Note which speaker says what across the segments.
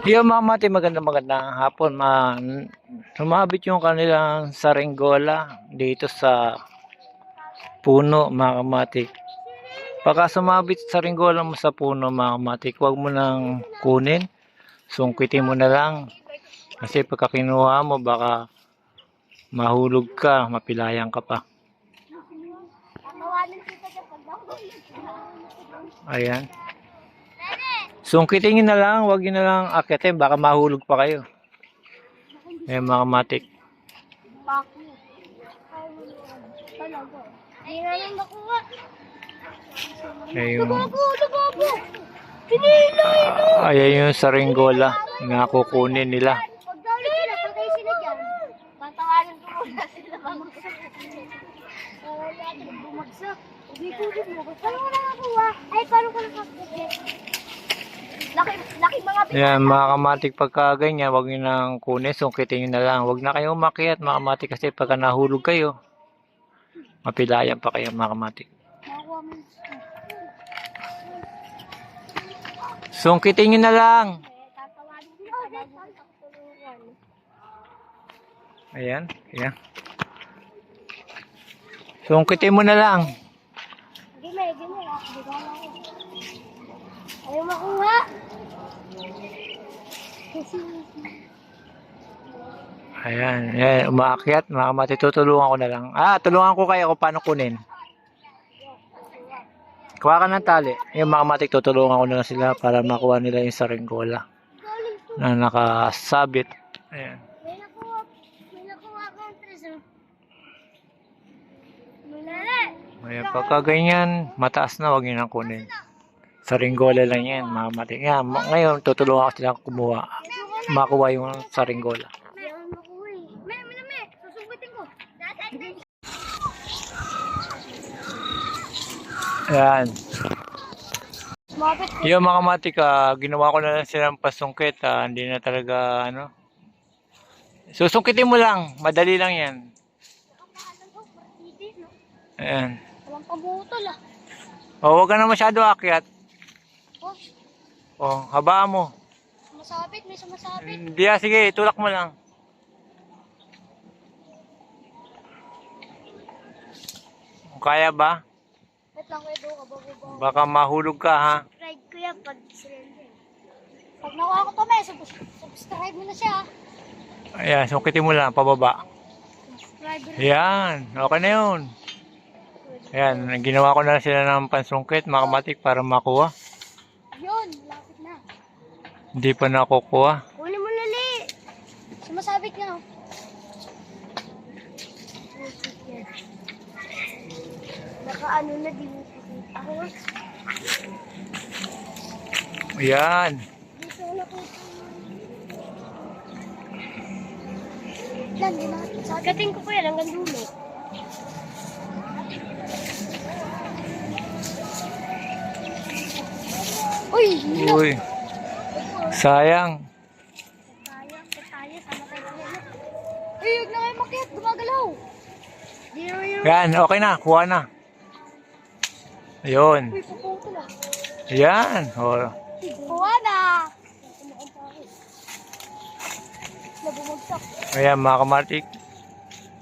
Speaker 1: Yung mga mati, magandang hapon. Sumabit yung kanilang saringgola dito sa puno, mga kamatik. Pagka sumabit saringgola mo sa puno, mga kamatik, huwag mo nang kunin. Sungkitin mo na lang. Kasi pagka kinuha mo, baka mahulog ka, mapilayan ka pa. Ayan. Sungkitin nyo na lang, huwag nyo na lang akitin, baka mahulog pa kayo. Ayan, mga kamatik.
Speaker 2: Hindi na lang nakuha.
Speaker 1: Ayan
Speaker 2: Pinilo!
Speaker 1: ayan yung saringgola na kukunin nila.
Speaker 2: Pag dawlit sila, patay sila dyan. Tatawanan ko muna sila. Wala natin bumagsak. Ubikutin mo. Paano ko nakakuha? Ay, paano ko nakakuha? Laki mga
Speaker 1: Ayan, mga kamatik, pagka ganyan, huwag nyo nang kunin, sungkitin nyo na lang. Huwag na kayong umakyat, mga kamatik, kasi pagka nahulog kayo, mapilayan pa kayo, mga kamatik.
Speaker 2: Nakuha mo.
Speaker 1: Sungkitin nyo na lang.
Speaker 2: Tatawanan ko.
Speaker 1: Ayan, ayan. Sungkitin mo na lang.
Speaker 2: Gimay. Di ba lang? Ayaw makuha.
Speaker 1: Ayan, ayan, umaakyat, mga kamatik, tutulungan ko na lang. Tulungan ko kayo kung paano kunin. Kuha ka ng tali. Yung mga kamatik, tutulungan ko na lang sila para makuha nila yung saringgola na nakasabit. Ayan.
Speaker 2: May nakuha akong treasure. Munala.
Speaker 1: Ayan, pagka ganyan, mataas na, huwag nyo nang kunin. Saringgola lang yan, mga kamatik. Yan, ngayon, tutulungan ko sila kumuha. Makuha yung saringgola.
Speaker 2: Ayaw makuha eh. May. Susugutin ko.
Speaker 1: Ayan.
Speaker 2: Mabit ko.
Speaker 1: Yung mga kamatik, ginawa ko na lang silang pasungkit. Hindi na talaga, ano. Susungkitin mo lang, madali lang yan. Ayan.
Speaker 2: Walang pabutol ah.
Speaker 1: Huwag ka na masyado akyat.
Speaker 2: Oh,
Speaker 1: Habaan mo.
Speaker 2: sumasabit. May sumasabit.
Speaker 1: Hindi sige, tulak mo lang. Kaya ba?
Speaker 2: Wait lang kayo doon. Kababo.
Speaker 1: Baka mahulog ka, ha?
Speaker 2: Subscribe ko yan pag surrender. Pag nakuha ko to, may subscribe mo na siya.
Speaker 1: Ayan, sungkitin mo lang, pababa.
Speaker 2: Subscriber.
Speaker 1: Ayan, okay na yun. Ayan, ginawa ko na sila ng pansungkit, mga kamatik, para makuha.
Speaker 2: Yun, lapit na.
Speaker 1: Hindi pa nakukuha.
Speaker 2: Kunin mo lali. Sumasabit nga. Naka-ano na din. Ako nga.
Speaker 1: Ayan.
Speaker 2: Dito na po. Lan, di na. Sagating ko yan hanggang dulo. Uy!
Speaker 1: Uy, sayang.
Speaker 2: Tayo, sama tayo. Uy, huwag na kayo makiat. Gumagalaw. Di na yun.
Speaker 1: Yan, okay na, kuha na. Ayun.
Speaker 2: Uy, pupunto na.
Speaker 1: Ayan.
Speaker 2: Kuha na. Nabumagsak.
Speaker 1: Ayan, mga kamatik.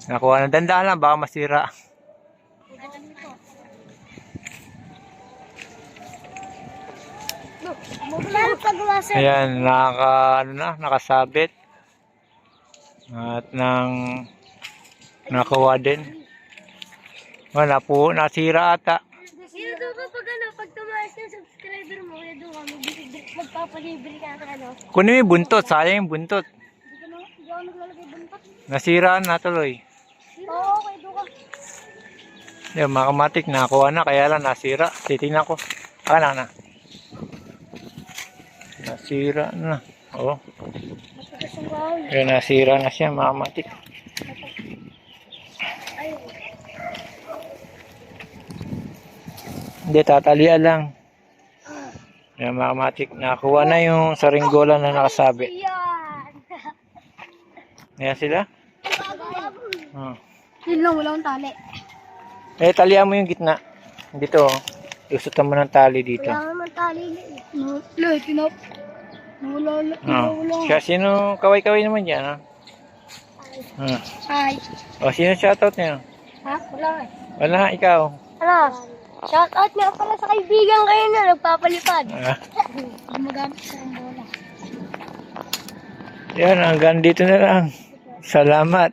Speaker 1: Nakuha na. Dandahan lang, baka masira. Ayan, nakasabit. At nakuha din. Nasira ata.
Speaker 2: Sino doon ka pag tumaas ng subscriber mo, kaya doon ka magpapalibre ka sa ano?
Speaker 1: Kunin mo yung buntot, sayang yung buntot.
Speaker 2: Hindi ako naglalagay buntot.
Speaker 1: Nasira na tuloy.
Speaker 2: Oo, okay, doon ka.
Speaker 1: Yan, mga kamatik, nakuha na, kaya lang nasira. Titingnan ko. Na. Nasira na. Oh.
Speaker 2: Matagas ang kahoy.
Speaker 1: Yan, nasira na siya, mga kamatik.
Speaker 2: Ayun.
Speaker 1: Hindi, tatalian lang. Yan, mga kamatik, nakuha na yung saringgola na nakasabit.
Speaker 2: Yan.
Speaker 1: Ayan sila. Oh.
Speaker 2: Yun lang, wala akong tali.
Speaker 1: Talian mo yung gitna. Dito, oh. Isutan mo ng tali dito.
Speaker 2: Wala naman tali. No, tinap.
Speaker 1: Oh. Siya, sino kaway-kaway naman dyan, ha?
Speaker 2: Hi.
Speaker 1: O, sino shoutout niya?
Speaker 2: Ha? Wala eh.
Speaker 1: Wala, ikaw.
Speaker 2: Ano? Shoutout nga pala sa kaibigan kayo na nagpapalipad.
Speaker 1: Ah,
Speaker 2: Gumagamit sa bola.
Speaker 1: yan, hanggang dito na lang. Salamat.